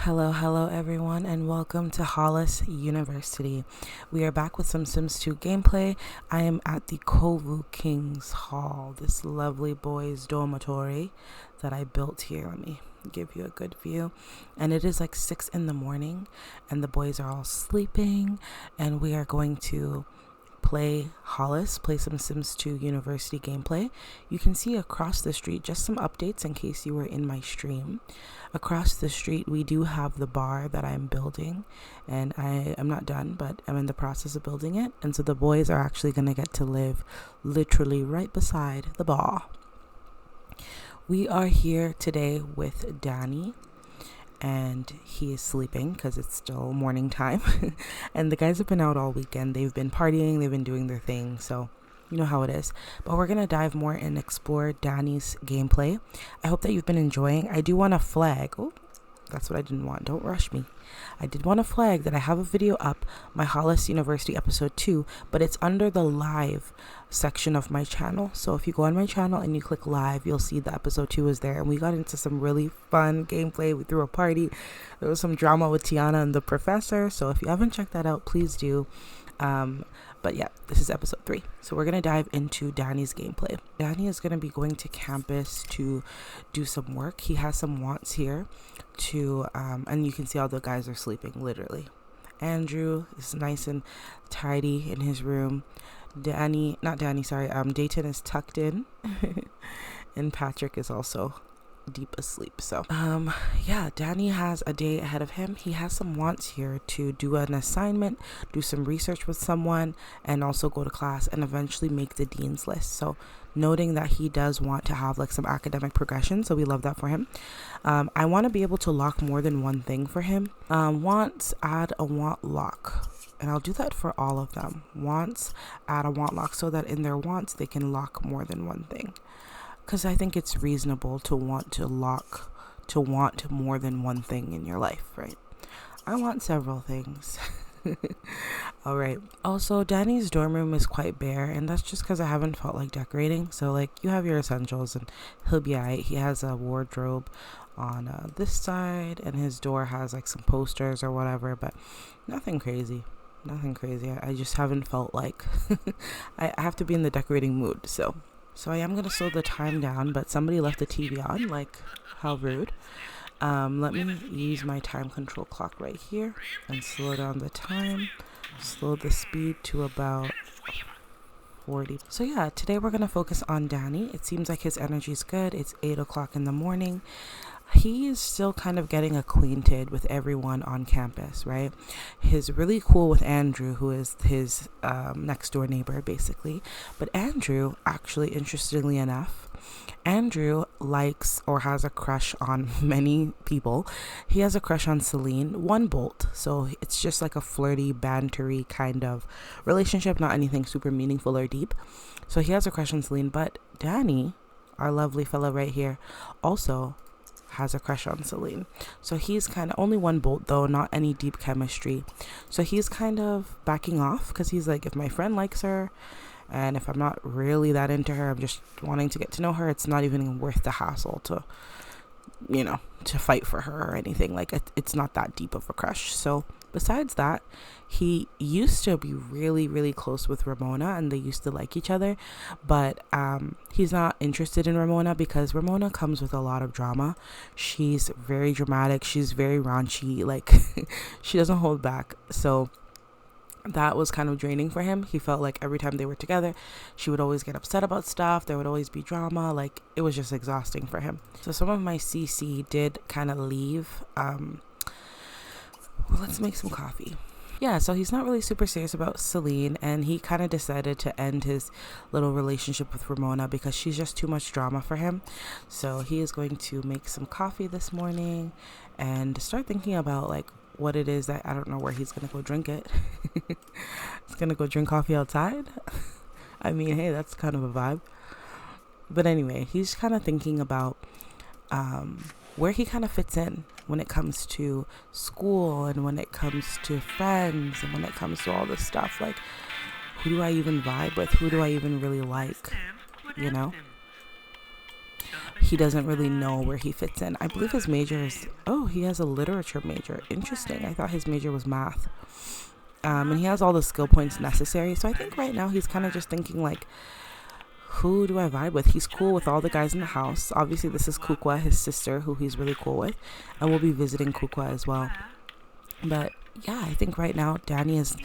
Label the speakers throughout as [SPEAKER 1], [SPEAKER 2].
[SPEAKER 1] Hello everyone, and welcome to Hollis University. We are back with some Sims 2 gameplay. I am at the Kovu King's Hall, this lovely boys' dormitory that I built here. Let me give you a good view. And it is like 6 in the morning, and the boys are all sleeping, and we are going to play some Sims 2 University gameplay. You can see across the street, just some updates in case you were in my stream. Across the street, we do have the bar that I'm building, and I'm not done, but I'm in the process of building it. And so the boys are actually going to get to live literally right beside the bar. We are here today with Danny, and he is sleeping because it's still morning time. And the guys have been out all weekend. They've been partying, they've been doing their thing, so you know how it is. But we're gonna dive more and explore Danny's gameplay. I hope that you've been enjoying. I do want to flag, oh, that's what I didn't want, don't rush me. I did want to flag that I have a video up, my Hollis University episode 2, but it's under the live section of my channel. So if you go on my channel and you click live, you'll see the episode 2 is there. And we got into some really fun gameplay. We threw a party. There was some drama with Tiana and the professor. So if you haven't checked that out, please do. But yeah, this is episode 3. So we're going to dive into Danny's gameplay. Danny is going to be going to campus to do some work. He has some wants here to, and you can see all the guys are sleeping, literally. Andrew is nice and tidy in his room. Dayton is tucked in. And Patrick is also deep asleep. So yeah, Danny has a day ahead of him. He has some wants here to do an assignment, do some research with someone, and also go to class and eventually make the dean's list. So noting that he does want to have like some academic progression, so we love that for him. I want to be able to lock more than one thing for him. Wants, add a want lock, and I'll do that for all of them. Wants, add a want lock, so that in their wants they can lock more than one thing. Because I think it's reasonable to want more than one thing in your life, right? I want several things. All right. Also, Danny's dorm room is quite bare, and that's just because I haven't felt like decorating. So, like, you have your essentials, and he'll be alright. He has a wardrobe on this side, and his door has like some posters or whatever, but nothing crazy. I just haven't felt like I have to be in the decorating mood. So I am going to slow the time down, but somebody left the TV on, like, how rude. Let me use my time control clock right here and slow down the time. Slow the speed to about 40. So yeah, today we're going to focus on Danny. It seems like his energy is good. It's 8 o'clock in the morning. He is still kind of getting acquainted with everyone on campus, right? He's really cool with Andrew, who is his next door neighbor, basically. But Andrew, actually, interestingly enough, Andrew likes or has a crush on many people. He has a crush on Celine, one bolt. So it's just like a flirty, bantery kind of relationship, not anything super meaningful or deep. So he has a crush on Celine. But Danny, our lovely fellow right here, also has a crush on Celine. So he's kind of only one bolt though, not any deep chemistry. So he's kind of backing off because he's like, if my friend likes her and if I'm not really that into her, I'm just wanting to get to know her, it's not even worth the hassle to, you know, to fight for her or anything. Like it's not that deep of a crush. So besides that, he used to be really, really close with Ramona, and they used to like each other, but he's not interested in Ramona because Ramona comes with a lot of drama. She's very dramatic, she's very raunchy, like she doesn't hold back. So that was kind of draining for him. He felt like every time they were together, she would always get upset about stuff. There would always be drama. Like it was just exhausting for him. So some of my CC did kind of leave. Let's make some coffee. Yeah, so he's not really super serious about Celine, and he kind of decided to end his little relationship with Ramona because she's just too much drama for him. So he is going to make some coffee this morning and start thinking about like what it is that I don't know where he's going to go drink it. He's going to go drink coffee outside. I mean, hey, that's kind of a vibe. But anyway, he's kind of thinking about where he kind of fits in when it comes to school and when it comes to friends and when it comes to all this stuff. Like, who do I even vibe with? Who do I even really like? You know? he doesn't really know where he fits in. I believe his major is, oh, he has a literature major. Interesting. I thought his major was math. And he has all the skill points necessary. So I think right now he's kind of just thinking like, who do I vibe with? He's cool with all the guys in the house. Obviously, this is Kukua, his sister, who he's really cool with. And we'll be visiting Kukua as well. But yeah, I think right now Danny is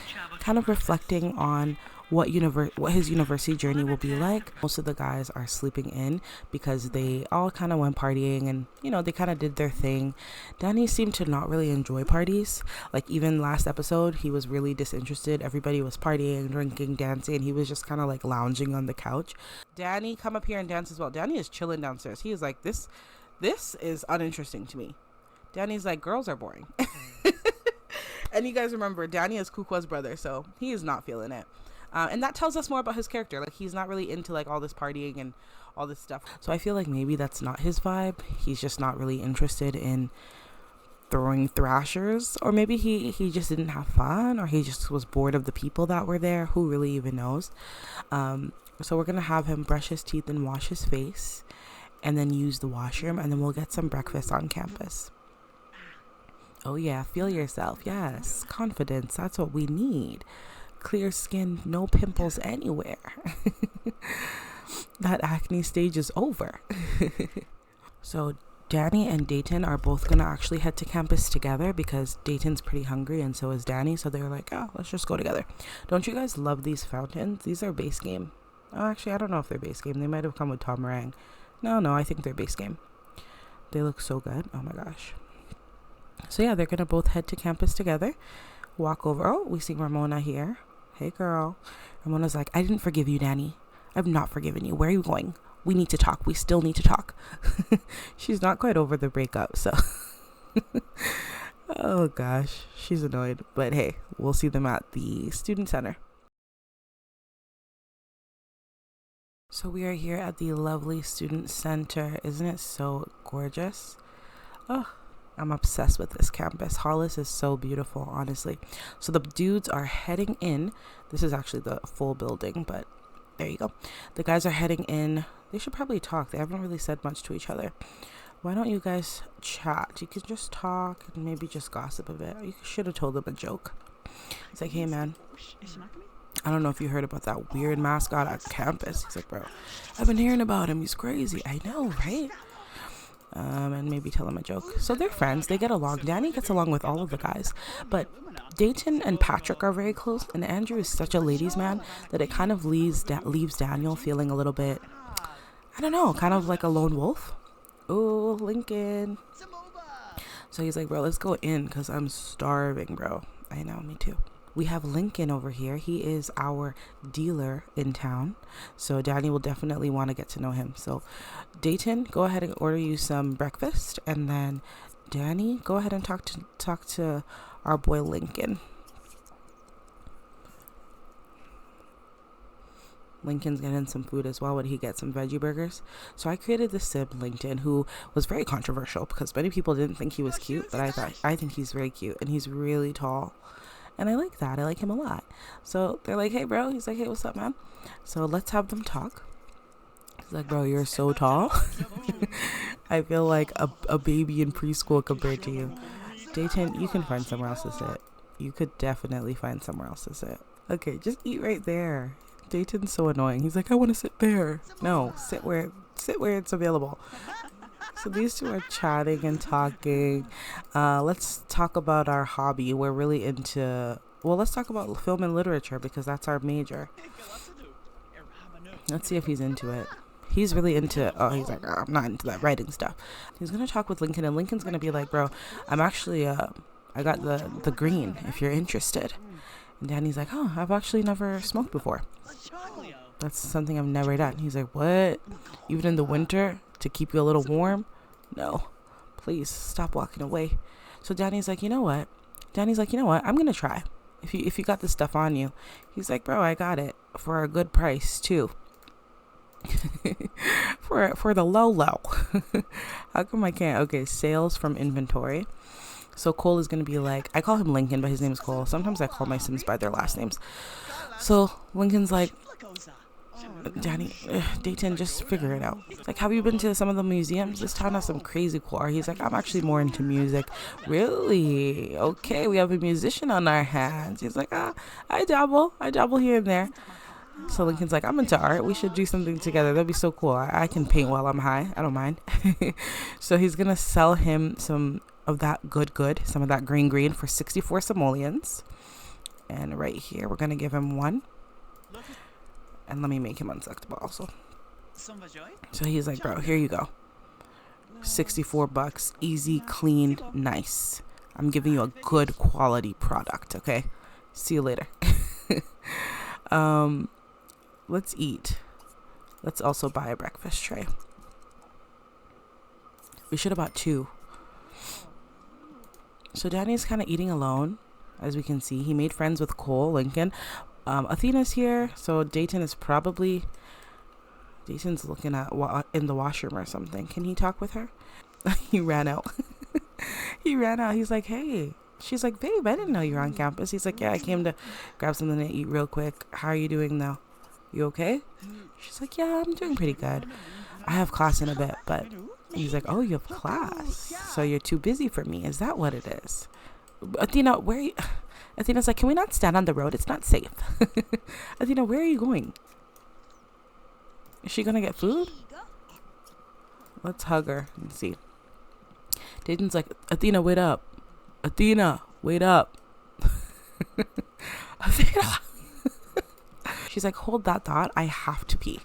[SPEAKER 1] kind of reflecting on what his university journey will be like. Most of the guys are sleeping in because they all kind of went partying and, you know, they kind of did their thing. Danny seemed to not really enjoy parties. Like even last episode, he was really disinterested. Everybody was partying, drinking, dancing, and he was just kind of like lounging on the couch. Danny, come up here and dance as well. Danny is chilling downstairs. He is like, this is uninteresting to me. Danny's like, girls are boring. And you guys remember, Danny is Kukua's brother, so he is not feeling it. And that tells us more about his character. Like, he's not really into like all this partying and all this stuff. So I feel like maybe that's not his vibe. He's just not really interested in throwing thrashers, or maybe he just didn't have fun, or he just was bored of the people that were there. Who really even knows? So we're gonna have him brush his teeth and wash his face, and then use the washroom, and then we'll get some breakfast on campus. Oh yeah, feel yourself. Yes, confidence. That's what we need. Clear skin, no pimples anywhere. That acne stage is over. So Danny and Dayton are both gonna actually head to campus together because Dayton's pretty hungry and so is Danny. So they're like, oh, let's just go together. Don't you guys love these fountains? These are base game. Oh, actually, I don't know if they're base game. They might have come with Tom Meringue. No, I think they're base game. They look so good. Oh my gosh. So yeah, they're gonna both head to campus together. Walk over. Oh, we see Ramona here. Hey girl. Ramona's like, I didn't forgive you, Danny. I've not forgiven you. Where are you going? We need to talk. We still need to talk. She's not quite over the breakup, so oh gosh, she's annoyed. But hey, we'll see them at the student center. So we are here at the lovely student center. Isn't it so gorgeous? Oh, I'm obsessed with this campus. Hollis is so beautiful, honestly. So the dudes are heading in. This is actually the full building, but there you go. The guys are heading in. They should probably talk. They haven't really said much to each other. Why don't you guys chat? You can just talk and maybe just gossip a bit. You should have told them a joke. It's like, hey man, I don't know if you heard about that weird mascot at campus. He's like, bro, I've been hearing about him. He's crazy. I know, right? And maybe tell him a joke. So they're friends. They get along. Danny gets along with all of the guys. But Dayton and Patrick are very close. And Andrew is such a ladies' man that it kind of leaves Daniel feeling a little bit, I don't know, kind of like a lone wolf. Oh, Lincoln. So he's like, bro, let's go in because I'm starving, bro. I know, me too. We have Lincoln over here. He is our dealer in town. So Danny will definitely want to get to know him. So Dayton, go ahead and order you some breakfast. And then Danny, go ahead and talk to our boy Lincoln. Lincoln's getting some food as well when he gets some veggie burgers. So I created this sim, LinkedIn, who was very controversial because many people didn't think he was cute. But I think he's very cute. And he's really tall. And I like that. I like him a lot. So they're like, hey, bro. He's like, hey, what's up, man? So let's have them talk. He's like, bro, you're so tall. I feel like a baby in preschool compared to you. Dayton, you can find somewhere else to sit. You could definitely find somewhere else to sit. Okay, just eat right there. Dayton's so annoying. He's like, I want to sit there. No, sit where it's available. So these two are chatting and talking. Let's talk about our hobby. We're really into, well, let's talk about film and literature because that's our major. Let's see if he's into it. He's really into, oh, he's like, oh, I'm not into that writing stuff. He's going to talk with Lincoln and Lincoln's going to be like, bro, I'm actually, I got the green if you're interested. And Danny's like, oh, I've actually never smoked before. That's something I've never done. He's like, what? Even in the winter to keep you a little warm? No, please stop walking away. So Danny's like, you know what? I'm going to try. If you got this stuff on you. He's like, bro, I got it for a good price too. for the low. How come I can't? Okay, sales from inventory. So Cole is going to be like, I call him Lincoln, but his name is Cole. Sometimes I call my Sims by their last names. So Lincoln's like, Danny, Dayton, just figure it out. Like, have you been to some of the museums? This town has some crazy cool art. He's like, I'm actually more into music. Really? Okay, we have a musician on our hands. He's like, I dabble here and there. So Lincoln's like, I'm into art. We should do something together. That'd be so cool. I can paint while I'm high. I don't mind. So he's going to sell him some of that good, some of that green for 64 simoleons. And right here, we're going to give him one. And let me make him unselectable also. So he's like, bro, here you go. 64 bucks. Easy, clean, nice. I'm giving you a good quality product, okay? See you later. Let's eat. Let's also buy a breakfast tray. We should have bought 2. So Danny's kind of eating alone, as we can see. He made friends with Cole, Lincoln. Athena's here, so Dayton's looking at in the washroom or something. Can he talk with her? He ran out. He ran out. He's like, hey. She's like, babe, I didn't know you were on campus. He's like, yeah, I came to grab something to eat real quick. How are you doing though? You okay? She's like, yeah, I'm doing pretty good. I have class in a bit, but he's like, oh, you have class, so you're too busy for me. Is that what it is? Athena, where are you? Athena's like, can we not stand on the road? It's not safe. Athena, where are you going? Is she gonna get food? Let's hug her and see. Dayton's like, Athena, wait up. Athena, wait up. Athena. She's like, hold that thought. I have to pee.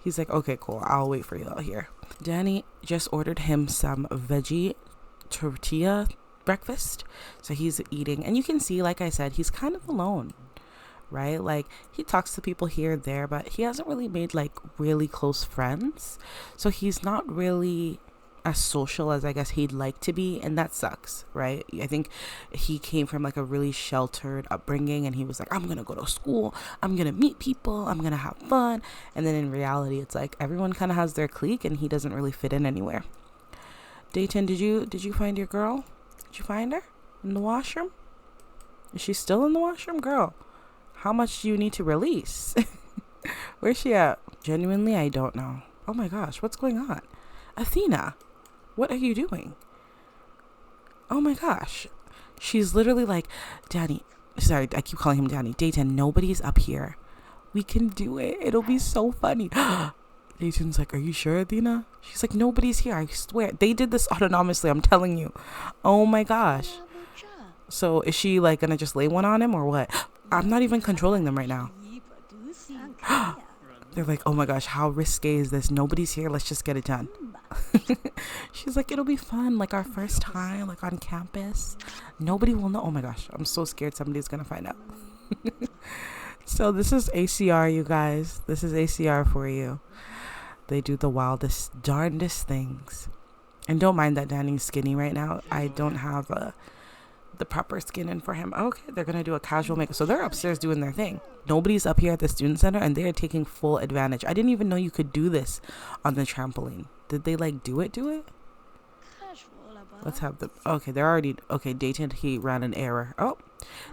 [SPEAKER 1] He's like, okay, cool. I'll wait for you out here. Danny just ordered him some veggie tortilla breakfast. So he's eating. And you can see, like I said, he's kind of alone, right? Like, he talks to people here and there, but he hasn't really made, like, really close friends. So he's not really as social as I guess he'd like to be, and that sucks, right? I think he came from like a really sheltered upbringing, and he was like, I'm gonna go to school, I'm gonna meet people, I'm gonna have fun, and then in reality it's like everyone kind of has their clique and he doesn't really fit in anywhere. Dayton, did you find your girl? Did you find her in the washroom? Is she still in the washroom? Girl, how much do you need to release? Where's she at? Genuinely, I don't know. Oh my gosh, what's going on? Athena, what are you doing? Oh my gosh. She's literally like, Danny, sorry, I keep calling him Danny. Dayton, nobody's up here. We can do it. It'll be so funny. Dayton's like, are you sure, Athena? She's like, nobody's here. I swear. They did this autonomously. I'm telling you. Oh my gosh. So is she like gonna just lay one on him or what? I'm not even controlling them right now. They're like, oh my gosh, how risque is this? Nobody's here. Let's just get it done. She's like, it'll be fun. Like our first time, like on campus. Nobody will know. Oh my gosh, I'm so scared somebody's going to find out. So this is ACR, you guys. This is ACR for you. They do the wildest, darndest things. And don't mind that Danny's skinny right now. I don't have the proper skin in for him. Okay, they're gonna do a casual makeup. So they're upstairs doing their thing. Nobody's up here at the student center, and they're taking full advantage. I didn't even know you could do this on the trampoline. Did they like do it? Let's have the, okay, they're already, okay, Dayton, he ran an error. Oh,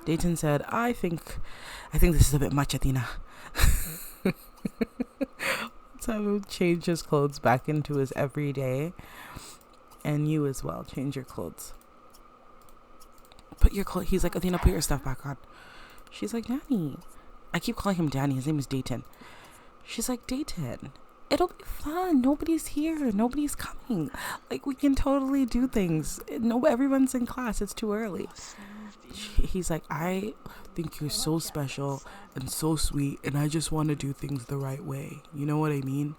[SPEAKER 1] Dayton said, I think this is a bit much, Athena. Let's have him change his clothes back into his everyday. And you as well, change your clothes. Put your clothes, he's like, Athena, put your stuff back on. She's like, Danny. I keep calling him Danny, his name is Dayton. She's like, Dayton, it'll be fun. Nobody's here. Nobody's coming. Like, we can totally do things. No, everyone's in class. It's too early. He's like, I think you're so special and so sweet, and I just want to do things the right way. You know what I mean?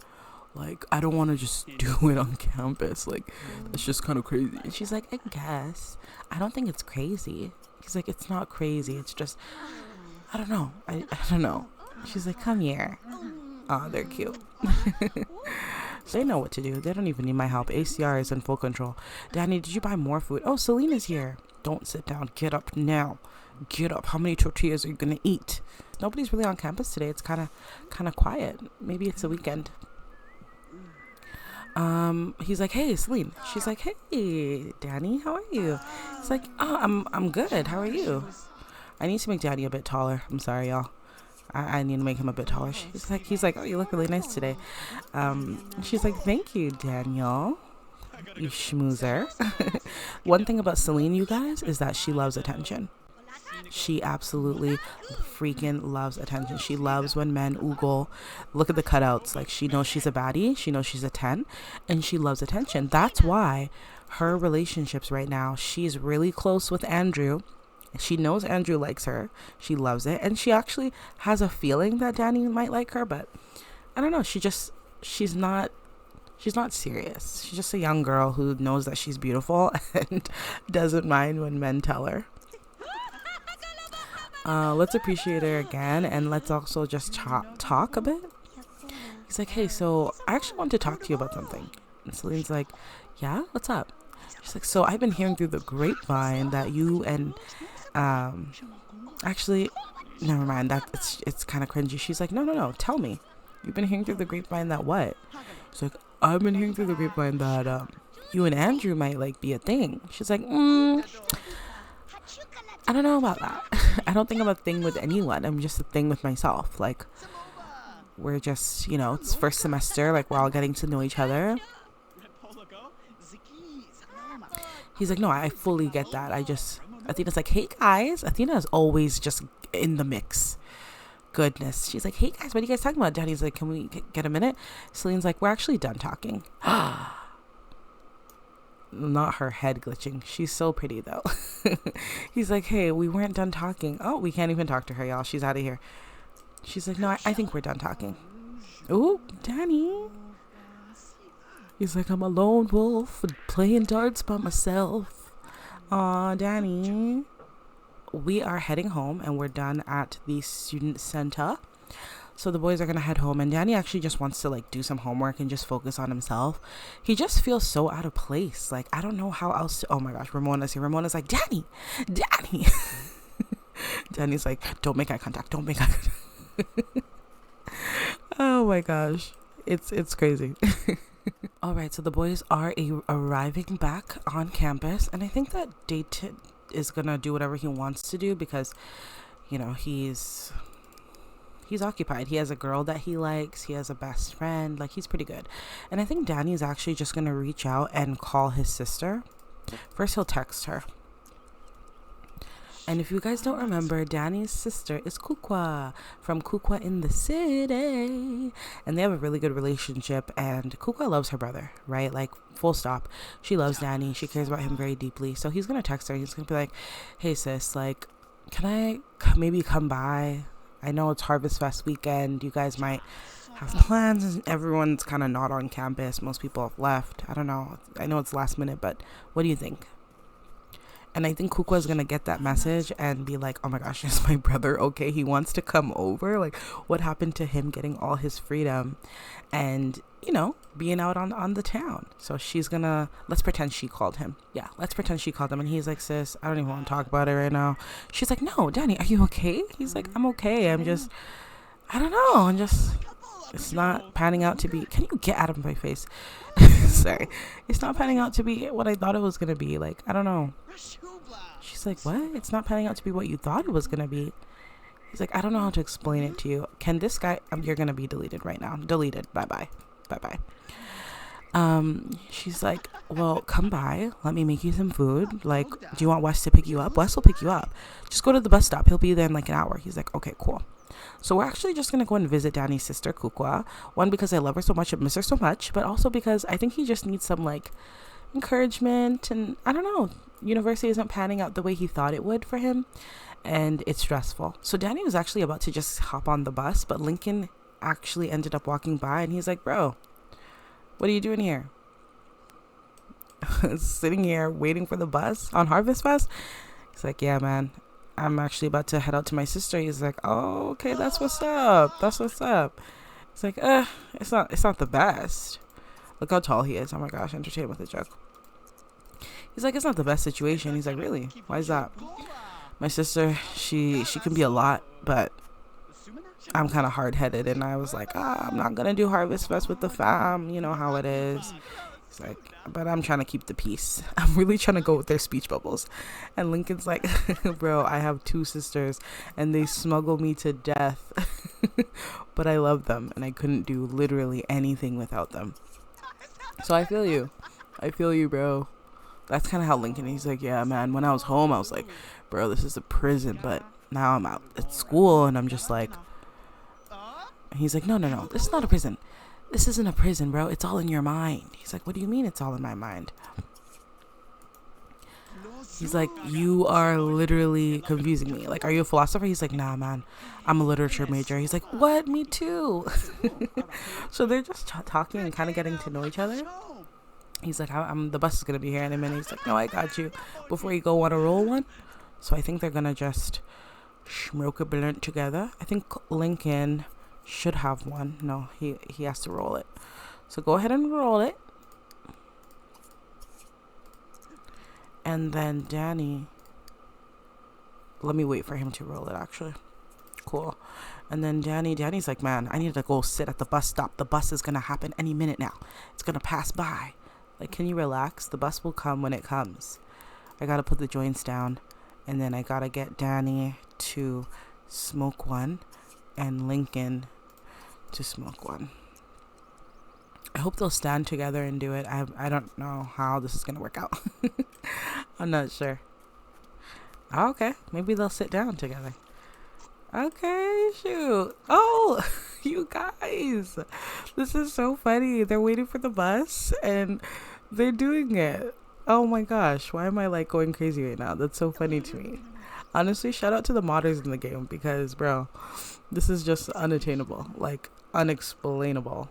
[SPEAKER 1] Like, I don't want to just do it on campus. Like, that's just kind of crazy. And she's like, I guess. I don't think it's crazy. He's like, it's not crazy. It's just, I don't know. I don't know. She's like, come here. Oh, they're cute. They know what to do. They don't even need my help. ACR is in full control. Danny, did you buy more food? Oh, Selena's here. Don't sit down. Get up now. Get up. How many tortillas are you going to eat? Nobody's really on campus today. It's kind of quiet. Maybe it's a weekend. He's like, hey, Celine. She's like, hey, Danny, how are you? He's like, oh, I'm good. How are you? I need to make Danny a bit taller. I'm sorry, y'all. I need to make him a bit taller. He's like, oh, you look really nice today. She's like, thank you, Daniel, you schmoozer. One thing about Celine, you guys, is that she loves attention. She absolutely freaking loves attention. She loves when men oogle. Look at the cutouts. Like, she knows she's a baddie. She knows she's a 10. And she loves attention. That's why her relationships right now, she's really close with Andrew. She knows Andrew likes her. She loves it. And she actually has a feeling that Danny might like her. But I don't know. She's not serious. She's just a young girl who knows that she's beautiful and doesn't mind when men tell her. Let's appreciate her again, and let's also just talk a bit. He's like, hey, so I actually want to talk to you about something. And Celine's like, yeah, what's up? She's like, so I've been hearing through the grapevine that you and actually, never mind, that it's kind of cringy. She's like, no, tell me. You've been hearing through the grapevine that what? She's like, I've been hearing through the grapevine that you and Andrew might like be a thing. She's like, I don't know about that. I don't think I'm a thing with anyone. I'm just a thing with myself. Like, we're just, it's first semester. Like, we're all getting to know each other. He's like, no, I fully get that. Athena's like, hey guys. Athena is always just in the mix. Goodness. She's like, hey guys, what are you guys talking about? Daddy's like, can we get a minute? Celine's like, we're actually done talking. Not her head glitching. She's so pretty though. He's like, hey, we weren't done talking. Oh, we can't even talk to her, y'all. She's out of here. She's like, no, I think we're done talking. Oh, Danny. He's like, I'm a lone wolf playing darts by myself. Aw, Danny. We are heading home and we're done at the student center. So the boys are going to head home, and Danny actually just wants to like do some homework and just focus on himself. He just feels so out of place. Like, I don't know how else to, oh my gosh, Ramona's here. Ramona's like, Danny. Danny's like, don't make eye contact. Oh my gosh. It's crazy. All right. So the boys are arriving back on campus, and I think that Dayton is going to do whatever he wants to do because, he's occupied. He has a girl that he likes. He has a best friend. Like, he's pretty good. And I think Danny's actually just going to reach out and call his sister. First, he'll text her. And if you guys don't remember, Danny's sister is Kukua from Kukua in the City. And they have a really good relationship. And Kukua loves her brother, right? Like, full stop. She loves Danny. She cares about him very deeply. So he's going to text her. He's going to be like, hey, sis, like, can I maybe come by? I know it's harvestfest weekend. You guys might have plans. Everyone's kind of not on campus. Most people have left. I don't know. I know it's last minute, but what do you think? And I think Kukua is going to get that message and be like, oh my gosh, is my brother okay? He wants to come over. Like, what happened to him getting all his freedom and, being out on the town? So she's going to, let's pretend she called him. Yeah, let's pretend she called him. And he's like, sis, I don't even want to talk about it right now. She's like, no, Danny, are you okay? He's like, I'm okay. I don't know. It's not panning out to be, can you get out of my face? Sorry. It's not panning out to be what I thought it was going to be. Like, I don't know. She's like, what? It's not panning out to be what you thought it was going to be. He's like, I don't know how to explain it to you. Can this guy, you're going to be deleted right now. Deleted. Bye-bye. She's like, well, come by. Let me make you some food. Like, do you want Wes to pick you up? Wes will pick you up. Just go to the bus stop. He'll be there in like an hour. He's like, okay, cool. So we're actually just going to go and visit Danny's sister, Kukua. One, because I love her so much and miss her so much. But also because I think he just needs some like encouragement. And I don't know. University isn't panning out the way he thought it would for him. And it's stressful. So Danny was actually about to just hop on the bus. But Lincoln actually ended up walking by. And he's like, bro, what are you doing here? Sitting here waiting for the bus on harvestfest. He's like, yeah, man, I'm actually about to head out to my sister. He's like, oh, okay, that's what's up. He's like, it's not the best. Look how tall he is. Oh my gosh, entertained with a joke. He's like, it's not the best situation. He's like, really? Why is that? My sister, she can be a lot, but I'm kind of hard-headed, and I was like, I'm not gonna do harvestfest with the fam. You know how it is. He's like, but I'm trying to keep the peace. I'm really trying to go with their speech bubbles. And Lincoln's like, bro, I have 2 sisters and they smuggle me to death. But I love them and I couldn't do literally anything without them. So I feel you. I feel you, bro. That's kind of how Lincoln, he's like, yeah, man, when I was home, I was like, bro, this is a prison. But now I'm out at school and I'm just like, he's like, no, this is not a prison. This isn't a prison, bro. It's all in your mind. He's like, what do you mean it's all in my mind? He's like, you are literally confusing me. Like, are you a philosopher? He's like, nah, man, I'm a literature major. He's like, what? Me too. So they're just talking and kind of getting to know each other. He's like, the bus is going to be here in a minute. He's like, no, I got you. Before you go, want to roll one? So I think they're going to just smoke a blunt together. I think Lincoln should have one. No, he has to roll it. So go ahead and roll it. And then Danny, let me wait for him to roll it, actually. Cool. And then Danny's like, man, I need to go sit at the bus stop. The bus is going to happen any minute now. It's going to pass by. Like, can you relax? The bus will come when it comes. I got to put the joints down. And then I got to get Danny to smoke one and Lincoln to smoke one. I hope they'll stand together and do it. I don't know how this is going to work out. I'm not sure. Okay, maybe they'll sit down together. Okay, shoot. Oh, you guys. This is so funny. They're waiting for the bus and they're doing it. Oh my gosh. Why am I like going crazy right now? That's so funny to me. Honestly, shout out to the modders in the game because, bro, this is just unattainable. Like, unexplainable.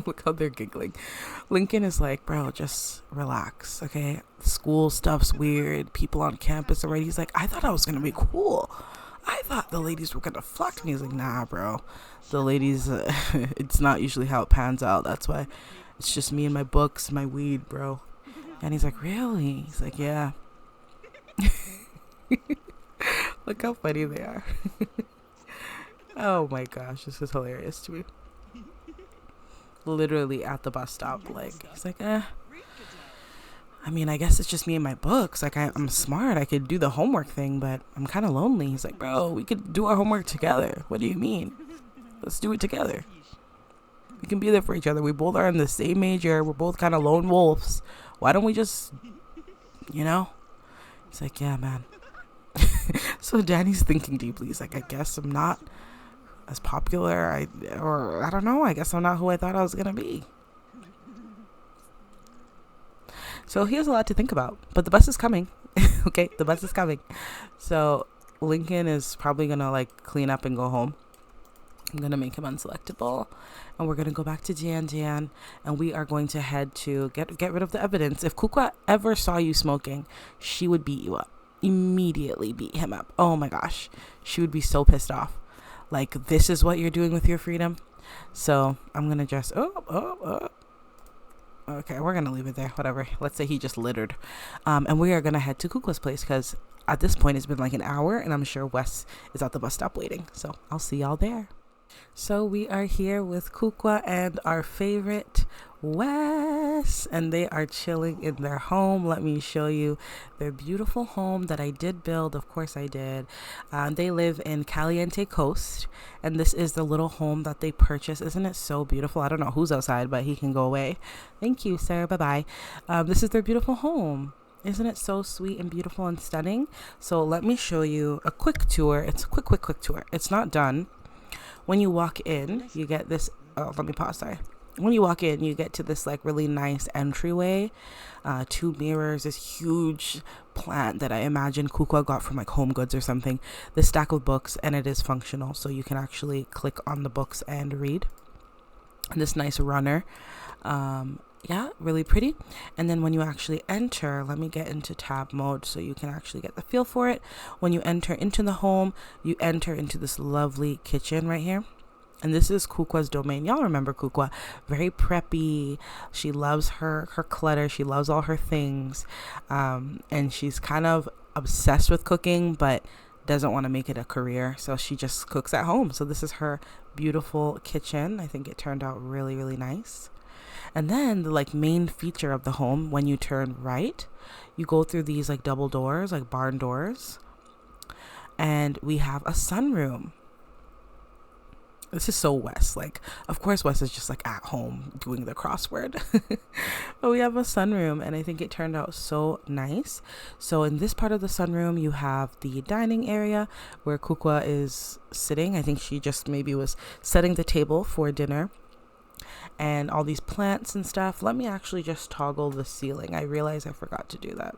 [SPEAKER 1] Look how they're giggling. Lincoln is like, bro, just relax, okay? School stuff's weird. People on campus already. He's like, I thought I was going to be cool. I thought the ladies were going to flock to me. He's like, nah, bro. The ladies, it's not usually how it pans out. That's why it's just me and my books, my weed, bro. And he's like, really? He's like, yeah. Look how funny they are. Oh my gosh, this is hilarious to me. Literally at the bus stop, like, he's like, I mean, I guess it's just me and my books. Like, I'm smart, I could do the homework thing, but I'm kind of lonely. He's like, bro, we could do our homework together. What do you mean? Let's do it together. We can be there for each other. We both are in the same major. We're both kind of lone wolves. Why don't we just, you know? He's like, yeah, man. So Danny's thinking deeply. He's like, I guess I'm not as popular. I don't know. I guess I'm not who I thought I was gonna be. So he has a lot to think about. But the bus is coming. Okay, the bus is coming. So Lincoln is probably gonna like clean up and go home. I'm gonna make him unselectable, and we're gonna go back to Jan, and we are going to head to get rid of the evidence. If Kukua ever saw you smoking, she would beat you up. Immediately beat him up. Oh my gosh, she would be so pissed off. Like, this is what you're doing with your freedom. So I'm gonna just okay, we're gonna leave it there. Whatever. Let's say he just littered, and we are gonna head to Kukua's place because at this point it's been like an hour, and I'm sure Wes is at the bus stop waiting. So I'll see y'all there. So we are here with Kukua and our favorite Wes, and they are chilling in their home. Let me show you their beautiful home that I did build. Of course I did. They live in Caliente Coast, and this is the little home that they purchased. Isn't it so beautiful? I don't know who's outside, but he can go away. Thank you, sir. Bye-bye. This is their beautiful home. Isn't it so sweet and beautiful and stunning? So let me show you a quick tour. It's a quick tour. It's not done. When you walk in, you get this, let me pause, sorry. When you walk in, you get to this like really nice entryway, 2 mirrors, this huge plant that I imagine Kukua got from like Home Goods or something, this stack of books, and it is functional. So you can actually click on the books and read. And this nice runner, yeah, really pretty. And then when you actually enter, let me get into tab mode so you can actually get the feel for it. When you enter into the home, you enter into this lovely kitchen right here. And this is Kukua's domain. Y'all remember Kukua, very preppy. She loves her clutter. She loves all her things. And she's kind of obsessed with cooking, but doesn't want to make it a career. So she just cooks at home. So this is her beautiful kitchen. I think it turned out really, really nice. And then the like main feature of the home, when you turn right, you go through these like double doors, like barn doors, and we have a sunroom. This is so Wes. Like, of course, Wes is just like at home doing the crossword. But we have a sunroom, and I think it turned out so nice. So in this part of the sunroom, you have the dining area where Kukua is sitting. I think she just maybe was setting the table for dinner. And all these plants and stuff. Let me actually just toggle the ceiling. I realize I forgot to do that.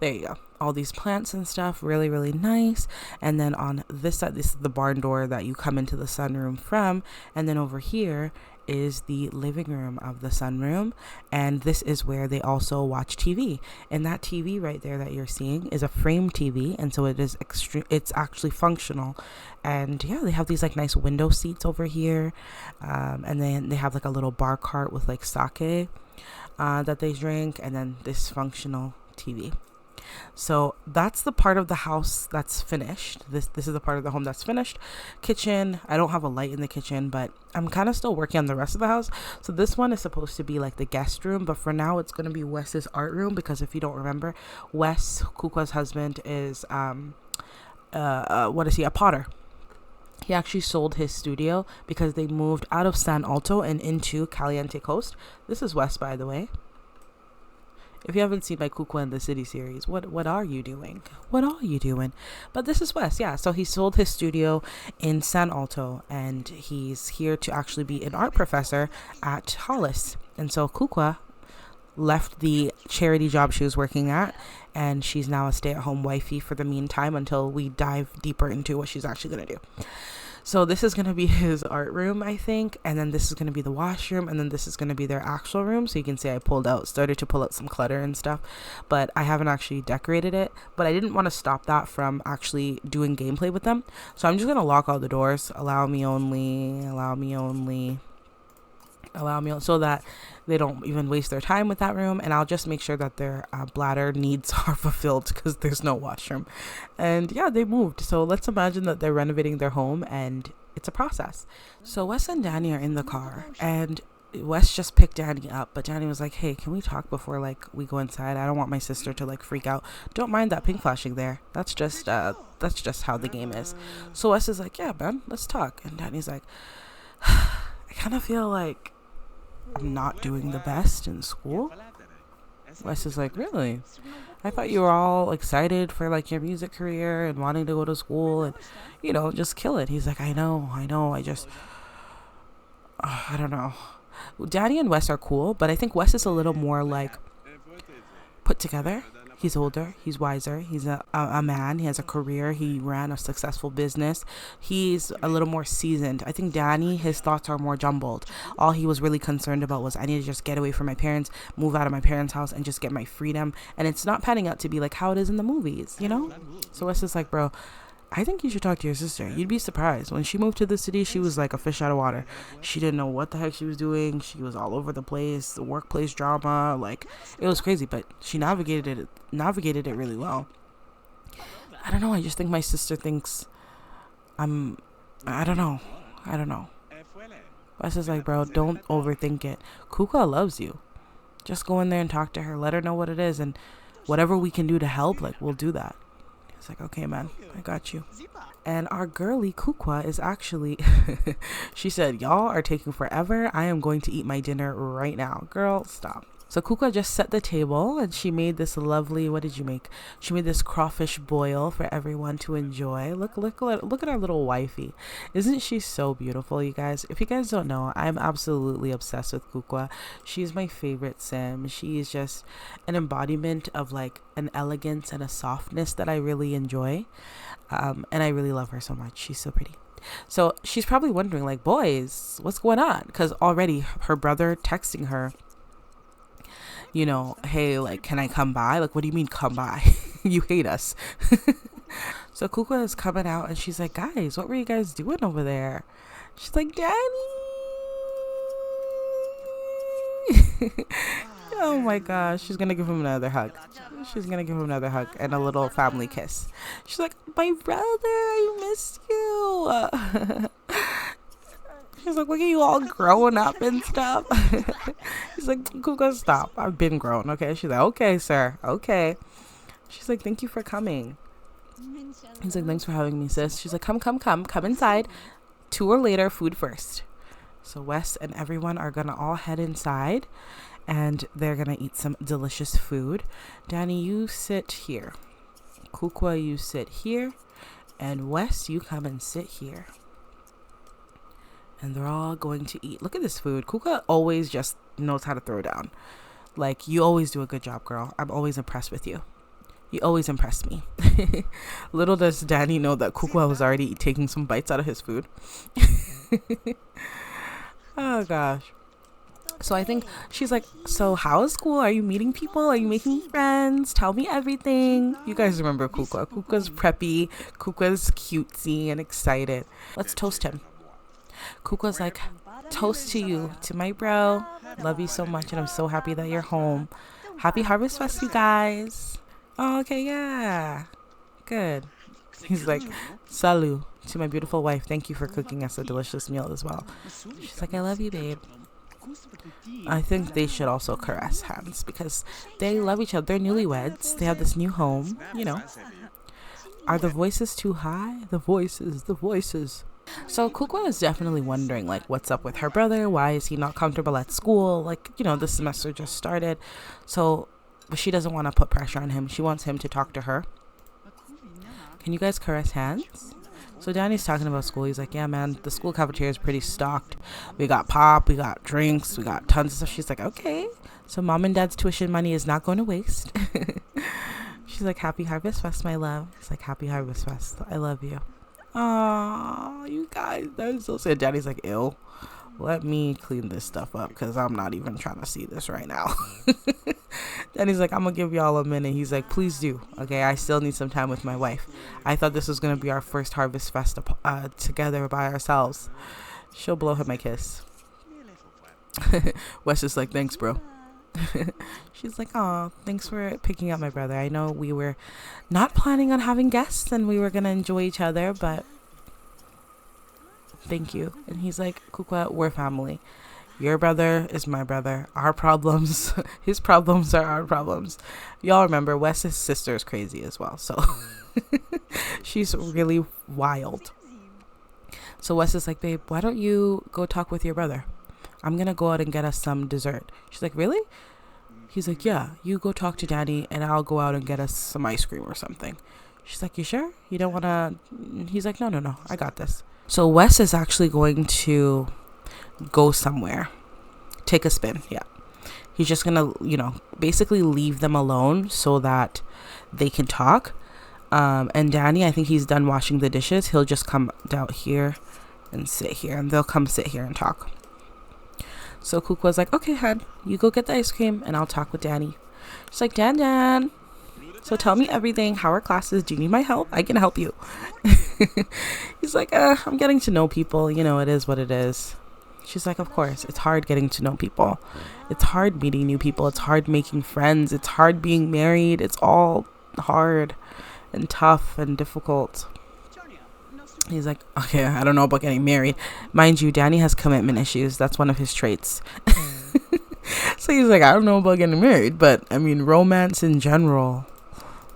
[SPEAKER 1] There you go. All these plants and stuff, really, really nice. And then on this side, this is the barn door that you come into the sunroom from. And then over here is the living room of the sunroom. And this is where they also watch TV. And that TV right there that you're seeing is a frame TV. And so it is it's actually functional. And yeah, they have these like nice window seats over here. And then they have like a little bar cart with like sake that they drink. And then this functional TV. So that's the part of the house that's finished. This is the part of the home that's finished. Kitchen. I don't have a light in the kitchen, but I'm kind of still working on the rest of the house. So this one is supposed to be like the guest room, but for now it's going to be Wes's art room, because if you don't remember, Wes, Kukua's husband, is what is he? A potter. He actually sold his studio because they moved out of San Alto and into Caliente Coast. This is Wes, by the way. If you haven't seen my Kukua in the City series, what are you doing? What are you doing? But this is Wes, yeah. So he sold his studio in San Alto, and he's here to actually be an art professor at Hollis. And so Kukua left the charity job she was working at, and she's now a stay-at-home wifey for the meantime until we dive deeper into what she's actually going to do. So this is going to be his art room, I think. And then this is going to be the washroom. And then this is going to be their actual room. So you can see I started to pull out some clutter and stuff. But I haven't actually decorated it. But I didn't want to stop that from actually doing gameplay with them. So I'm just going to lock all the doors. Allow me only, so that they don't even waste their time with that room. And I'll just make sure that their bladder needs are fulfilled, because there's no washroom. And yeah, they moved. So let's imagine that they're renovating their home, and it's a process. So Wes and Danny are in the car, and Wes just picked Danny up, but Danny was like, hey, can we talk before like we go inside? I don't want my sister to like freak out. Don't mind that pink flashing there. That's just how the game is. So Wes is like, yeah, man, let's talk. And Danny's like, I kind of feel like I'm not doing the best in school. Wes is like, really? I thought you were all excited for like your music career and wanting to go to school and, you know, just kill it. He's like, I know. I just, I don't know. Danny and Wes are cool, but I think Wes is a little more like put together. He's older. He's wiser. He's a man. He has a career. He ran a successful business. He's a little more seasoned. I think Danny, his thoughts are more jumbled. All he was really concerned about was, I need to just get away from my parents, move out of my parents' house, and just get my freedom. And it's not panning out to be like how it is in the movies, you know? So Wes is like, bro, I think you should talk to your sister. You'd be surprised. When she moved to the city, she was like a fish out of water. She didn't know what the heck she was doing. She was all over the place. The workplace drama, like, it was crazy. But she navigated it really well. I don't know. I just think my sister thinks I don't know. Wes is like, bro, don't overthink it. Kukua loves you. Just go in there and talk to her. Let her know what it is. And whatever we can do to help, like, we'll do that. It's like, okay, man, I got you. And our girly Kukua is actually, she said, y'all are taking forever. I am going to eat my dinner right now. Girl, stop. So Kukua just set the table, and she made this lovely, what did you make? She made this crawfish boil for everyone to enjoy. Look at our little wifey. Isn't she so beautiful, you guys? If you guys don't know, I'm absolutely obsessed with Kukua. She's my favorite sim. She is just an embodiment of like an elegance and a softness that I really enjoy. And I really love her so much. She's so pretty. So she's probably wondering, like, boys, what's going on? Because already her brother texting her, you know, hey, like, can I come by? Like, what do you mean come by? You hate us. So Kukua is coming out, and she's like, guys, what were you guys doing over there? She's like, Daddy. Oh my gosh, she's gonna give him another hug. And a little family kiss. She's like, my brother, I missed you. She's like, look at you all growing up and stuff. He's like, Kukua, stop. I've been grown. Okay. She's like, okay, sir. Okay. She's like, thank you for coming. He's like, thanks for having me, sis. She's like, come inside. Tour later, food first. So Wes and everyone are gonna all head inside, and they're gonna eat some delicious food. Danny, you sit here. Kukua, you sit here. And Wes, you come and sit here. And they're all going to eat. Look at this food. Kukua always just knows how to throw down. Like, you always do a good job, girl. I'm always impressed with you. You always impress me. Little does Danny know that Kukua was already taking some bites out of his food. Oh, gosh. So I think she's like, so how is school? Are you meeting people? Are you making friends? Tell me everything. You guys remember Kukua. Kukua's preppy. Kukua's cutesy and excited. Let's toast him. Kukua's like, toast to you, to my bro. Love you so much, and I'm so happy that you're home. Happy Harvest Fest, you guys. Oh, okay, yeah. Good. He's like, salut to my beautiful wife. Thank you for cooking us a delicious meal as well. She's like, I love you, babe. I think they should also caress hands because they love each other. They're newlyweds. They have this new home, you know. Are the voices too high? The voices. So Kukua is definitely wondering, like, what's up with her brother? Why is he not comfortable at school? Like, you know, the semester just started. So, but she doesn't want to put pressure on him. She wants him to talk to her. Can you guys caress hands? So Danny's talking about school. He's like, yeah, man, the school cafeteria is pretty stocked. We got pop, we got drinks, we got tons of stuff. She's like, okay. So mom and dad's tuition money is not going to waste. She's like, happy Harvest Fest, my love. It's like, happy Harvest Fest. I love you. Oh, you guys, that is so sad. Daddy's like, ew. Let me clean this stuff up because I'm not even trying to see this right now. Then he's like, I'm going to give y'all a minute. He's like, please do. Okay, I still need some time with my wife. I thought this was going to be our first Harvest Fest together by ourselves. She'll blow him a kiss. Wes is like, thanks, bro. She's like, oh, thanks for picking up my brother. I know we were not planning on having guests and we were going to enjoy each other, but thank you. And he's like, Kukua, we're family. Your brother is my brother. Our problems, his problems are our problems. Y'all remember, Wes's sister is crazy as well. So she's really wild. So Wes is like, babe, why don't you go talk with your brother? I'm going to go out and get us some dessert. She's like, really? He's like, yeah, you go talk to Daddy and I'll go out and get us some ice cream or something. She's like, you sure? You don't want to? He's like, no, I got this. So Wes is actually going to go somewhere, take a spin. Yeah, he's just gonna, basically leave them alone so that they can talk. And Danny, I think he's done washing the dishes. He'll just come down here and sit here, and they'll come sit here and talk. So Kukua's like, okay, hun, you go get the ice cream and I'll talk with Danny. She's like, Dan, so tell me everything. How are classes? Do you need my help? I can help you. He's like, I'm getting to know people. It is what it is. She's like, of course, it's hard getting to know people. It's hard meeting new people. It's hard making friends. It's hard being married. It's all hard and tough and difficult. He's like, okay, I don't know about getting married. Mind you, Danny has commitment issues. That's one of his traits. So he's like, I don't know about getting married, but I mean, romance in general,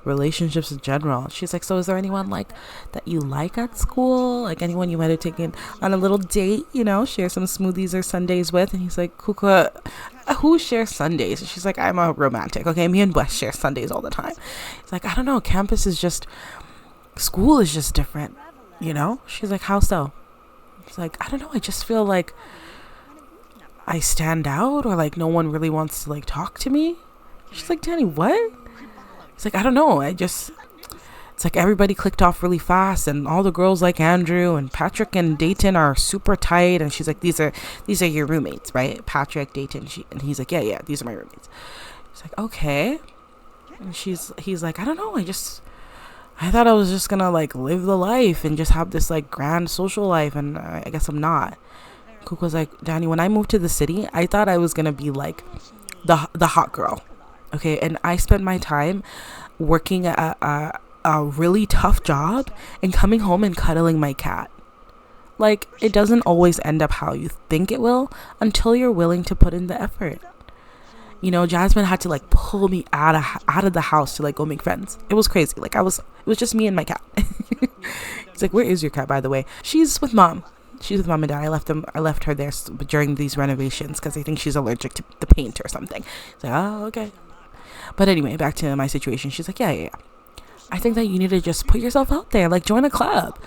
[SPEAKER 1] relationships in general. She's like, so is there anyone like that you like at school? Like anyone you might have taken on a little date, share some smoothies or sundaes with? And he's like, Kukua, who shares Sundays? And she's like, I'm a romantic. Okay, me and Wes share Sundays all the time. He's like, I don't know. School is just different, She's like, how so? He's like, I don't know. I just feel like I stand out, or like no one really wants to like talk to me. She's like, Danny, what? It's like, I don't know. It's like everybody clicked off really fast, and all the girls like Andrew and Patrick and Dayton are super tight. And she's like, these are your roommates, right? Patrick, Dayton. And he's like, yeah, these are my roommates. She's like, okay. And he's like, I don't know. I thought I was just gonna like live the life and just have this like grand social life, and I guess I'm not. Kukua's like, Danny, when I moved to the city, I thought I was gonna be like the hot girl. Okay, and I spent my time working a really tough job and coming home and cuddling my cat. Like, it doesn't always end up how you think it will until you're willing to put in the effort. You know, Jasmine had to like pull me out of the house to like go make friends. It was crazy. Like, it was just me and my cat. He's like, where is your cat, by the way? She's with mom. She's with mom and dad. I left her there during these renovations because I think she's allergic to the paint or something. It's like, oh, okay. But anyway, back to my situation. She's like, yeah. I think that you need to just put yourself out there, like join a club.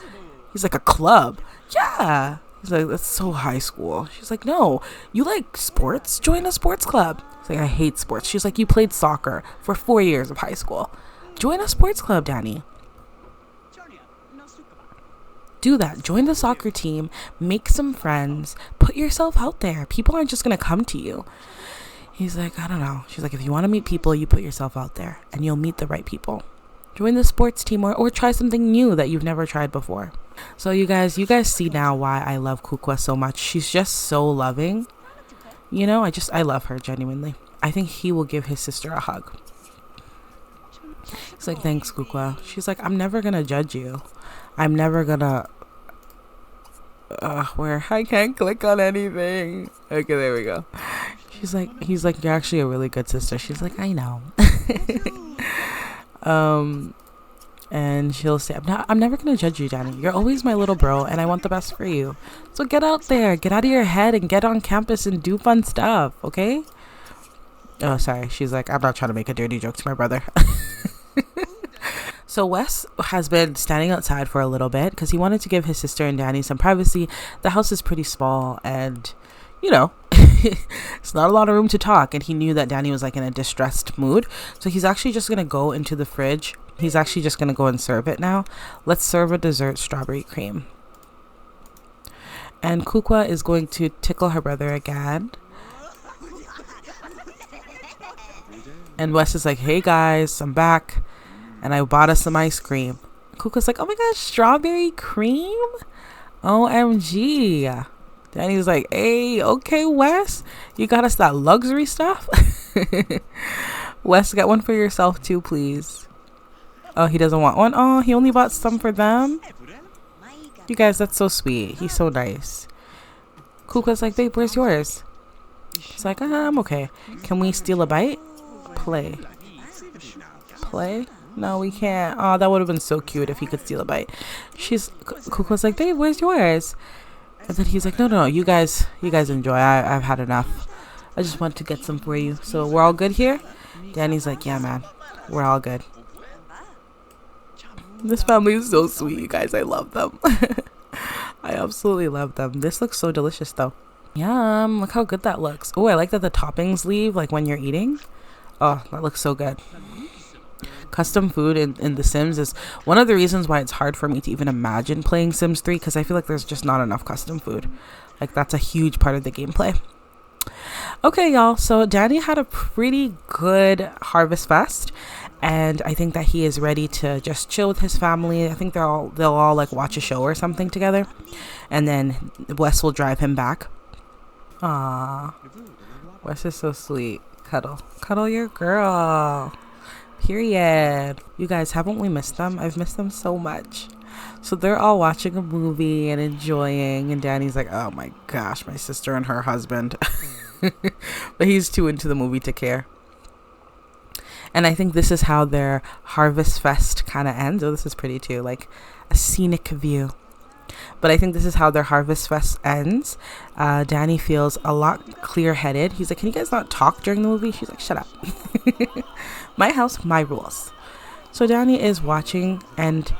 [SPEAKER 1] He's like, a club? Yeah. He's like, that's so high school. She's like, no, you like sports? Join a sports club. He's like, I hate sports. She's like, you played soccer for 4 years of high school. Join a sports club, Danny. Do that. Join the soccer team. Make some friends. Put yourself out there. People aren't just going to come to you. He's like, I don't know. She's like, if you want to meet people, you put yourself out there and you'll meet the right people. Join the sports team or try something new that you've never tried before. So you guys see now why I love Kukua so much. She's just so loving. You know, I love her genuinely. I think he will give his sister a hug. He's like, thanks, Kukua. She's like, I'm never going to judge you. I'm never going to... where I can't click on anything. Okay, there we go. He's like, you're actually a really good sister. She's like, I know. And she'll say, I'm never gonna judge you, Danny. You're always my little bro, and I want the best for you. So get out there, get out of your head, and get on campus and do fun stuff, okay? Oh, sorry. She's like, I'm not trying to make a dirty joke to my brother. So Wes has been standing outside for a little bit because he wanted to give his sister and Danny some privacy. The house is pretty small, and you know, it's not a lot of room to talk. And he knew that Danny was like in a distressed mood, so he's actually just gonna go into the fridge. He's actually just gonna go and serve it now. Let's serve a dessert strawberry cream. And Kukua is going to tickle her brother again. And Wes is like, hey guys, I'm back. And I bought us some ice cream. Kuka's like, oh my gosh, strawberry cream? OMG. Danny was like, hey, okay, Wes. You got us that luxury stuff? Wes, get one for yourself too, please. Oh, he doesn't want one? Oh, he only bought some for them? You guys, that's so sweet. He's so nice. Kuka's like, babe, where's yours? She's like, I'm okay. Can we steal a bite? Play. No, we can't. Oh, that would have been so cute if he could steal a bite. Kuka's like, babe, where's yours? And then he's like, no, you guys enjoy. I've had enough. I just want to get some for you. So we're all good here? Danny's like, yeah, man. We're all good. This family is so sweet, you guys. I love them. I absolutely love them. This looks so delicious, though. Yum. Look how good that looks. Oh, I like that the toppings leave, like, when you're eating. Oh, that looks so good. Custom food in The Sims is one of the reasons why it's hard for me to even imagine playing Sims 3, because I feel like there's just not enough custom food. Like, that's a huge part of the gameplay. Okay, y'all. So Danny had a pretty good Harvest Fest, and I think that he is ready to just chill with his family. I think they'll all like watch a show or something together, and then Wes will drive him back. Aww, Wes is so sweet. Cuddle your girl. Period. You guys, haven't we missed them? I've missed them so much. So they're all watching a movie and enjoying, and Danny's like, oh my gosh, my sister and her husband. But he's too into the movie to care. And I think this is how their Harvest Fest kind of ends. Oh, this is pretty too, like a scenic view. But I think this is how their Harvest Fest ends. Danny feels a lot clear-headed. He's like, can you guys not talk during the movie? She's like, shut up. My house, my rules. So Danny is watching and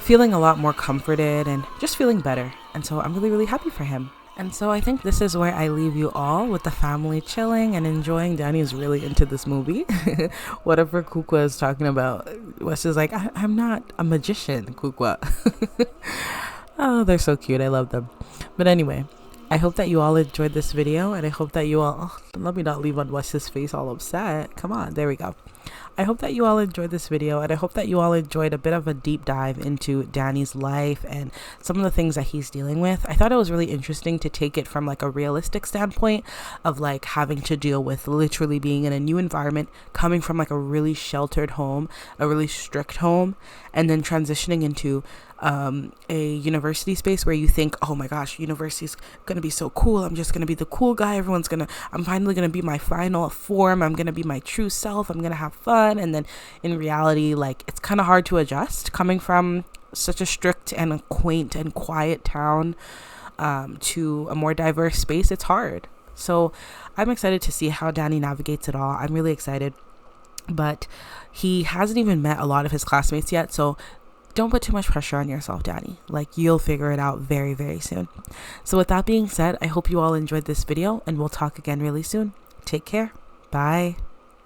[SPEAKER 1] feeling a lot more comforted and just feeling better. And so I'm really, really happy for him. And so I think this is where I leave you all, with the family chilling and enjoying. Danny is really into this movie. Whatever Kukua is talking about, Wes is like, I'm not a magician, Kukua. Oh, they're so cute. I love them. But anyway, I hope that you all enjoyed this video, and I hope that you all... Oh, let me not leave on Wes's face all upset. Come on, there we go. I hope that you all enjoyed this video, and I hope that you all enjoyed a bit of a deep dive into Danny's life and some of the things that he's dealing with. I thought it was really interesting to take it from like a realistic standpoint of like having to deal with literally being in a new environment, coming from like a really sheltered home, a really strict home, and then transitioning into a university space where you think, oh my gosh, university's gonna be so cool, I'm just gonna be the cool guy, I'm finally gonna be my final form, I'm gonna be my true self, I'm gonna have fun. And then in reality, like, it's kind of hard to adjust coming from such a strict and a quaint and quiet town, to a more diverse space. It's hard. So I'm excited to see how Danny navigates it all. I'm really excited. But he hasn't even met a lot of his classmates yet, so don't put too much pressure on yourself, Danny. Like, you'll figure it out very, very soon. So with that being said, I hope you all enjoyed this video, and we'll talk again really soon. Take care. Bye.